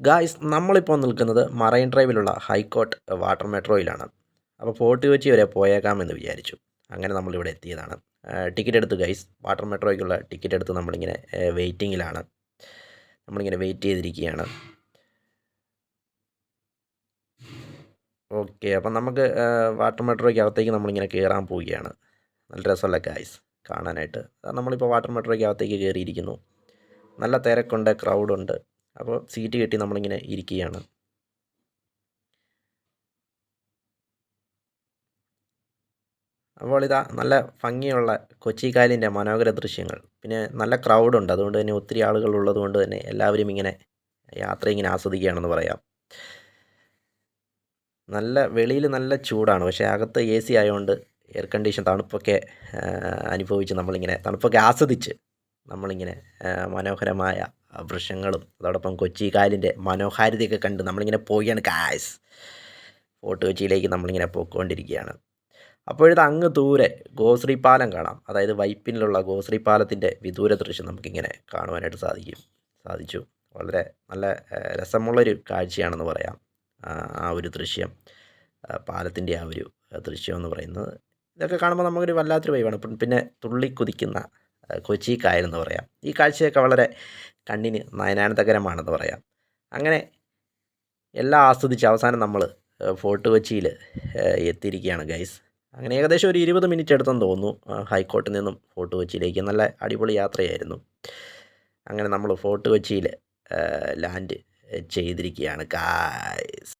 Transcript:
Guys നമ്മളിപ്പോൾ നിൽക്കുന്നത് marine ഡ്രൈവിലുള്ള high court water മെട്രോയിലാണ്. അപ്പോൾ ഫോർട്ട് കൊച്ചി വരെ പോയേക്കാമെന്ന് വിചാരിച്ചു. അങ്ങനെ നമ്മളിവിടെ എത്തിയതാണ്. ടിക്കറ്റ് എടുത്തു ഗൈസ്. വാട്ടർ മെട്രോയ്ക്കുള്ള ടിക്കറ്റ് എടുത്ത് നമ്മളിങ്ങനെ വെയിറ്റിങ്ങിലാണ്. നമ്മളിങ്ങനെ വെയിറ്റ് ചെയ്തിരിക്കുകയാണ്. ഓക്കെ, അപ്പം നമുക്ക് വാട്ടർ മെട്രോയ്ക്ക് അകത്തേക്ക് നമ്മളിങ്ങനെ കയറാൻ പോവുകയാണ്. നല്ല രസമല്ല ഗായ്സ് കാണാനായിട്ട്. നമ്മളിപ്പോൾ വാട്ടർ മെട്രോയ്ക്ക് അകത്തേക്ക് കയറിയിരിക്കുന്നു. നല്ല തിരക്കുണ്ട്, ക്രൗഡുണ്ട്. അപ്പോൾ സീറ്റ് കിട്ടി നമ്മളിങ്ങനെ ഇരിക്കുകയാണ്. അപ്പോൾ ഇതാ നല്ല ഭംഗിയുള്ള കൊച്ചിക്കായലിൻ്റെ മനോഹര ദൃശ്യങ്ങൾ. പിന്നെ നല്ല ക്രൗഡുണ്ട്. അതുകൊണ്ട് തന്നെ ഒത്തിരി ആളുകൾ ഉള്ളതുകൊണ്ട് തന്നെ എല്ലാവരും ഇങ്ങനെ യാത്ര ഇങ്ങനെ ആസ്വദിക്കുകയാണെന്ന് പറയാം. വെളിയിൽ നല്ല ചൂടാണ്. പക്ഷേ അകത്ത് എ സി ആയതുകൊണ്ട് എയർ കണ്ടീഷൻ തണുപ്പൊക്കെ അനുഭവിച്ച് നമ്മളിങ്ങനെ തണുപ്പൊക്കെ ആസ്വദിച്ച് നമ്മളിങ്ങനെ മനോഹരമായ വൃക്ഷങ്ങളും അതോടൊപ്പം കൊച്ചിക്കായലിൻ്റെ മനോഹാരിതയൊക്കെ കണ്ട് നമ്മളിങ്ങനെ പോവുകയാണ് ഗായ്സ്. ഫോർട്ട് കൊച്ചിയിലേക്ക് നമ്മളിങ്ങനെ പോയിക്കൊണ്ടിരിക്കുകയാണ്. അപ്പോഴിത് അങ്ങ് ദൂരെ ഗോശ്രീ പാലം കാണാം. അതായത് വൈപ്പിനിലുള്ള ഗോശ്രീ പാലത്തിൻ്റെ വിദൂര ദൃശ്യം നമുക്കിങ്ങനെ കാണുവാനായിട്ട് സാധിച്ചു. വളരെ നല്ല രസമുള്ളൊരു കാഴ്ചയാണെന്ന് പറയാം ആ ഒരു ദൃശ്യം. പാലത്തിൻ്റെ ആ ഒരു ദൃശ്യം എന്ന് പറയുന്നത് ഇതൊക്കെ കാണുമ്പോൾ നമുക്കൊരു വല്ലാത്തൊരു വൈബാണ്. പിന്നെ തുള്ളിക്കുതിക്കുന്ന കൊച്ചി കായലെന്ന് പറയാം. ഈ കാഴ്ചയൊക്കെ വളരെ കണ്ണിന് നയനാനന്ദകരമാണെന്ന് പറയാം. അങ്ങനെ എല്ലാം ആസ്വദിച്ച് അവസാനം നമ്മൾ ഫോർട്ട് കൊച്ചിയിൽ എത്തിയിരിക്കുകയാണ് ഗൈസ്. അങ്ങനെ ഏകദേശം ഒരു 20 മിനിറ്റ് എടുത്തെന്ന് തോന്നുന്നു ഹൈക്കോർട്ടിൽ നിന്നും ഫോർട്ട് കൊച്ചിയിലേക്ക്. നല്ല അടിപൊളി യാത്രയായിരുന്നു. അങ്ങനെ നമ്മൾ ഫോർട്ട് കൊച്ചിയിൽ ലാൻഡ് ചെയ്തിരിക്കുകയാണ് ഗായ്സ്.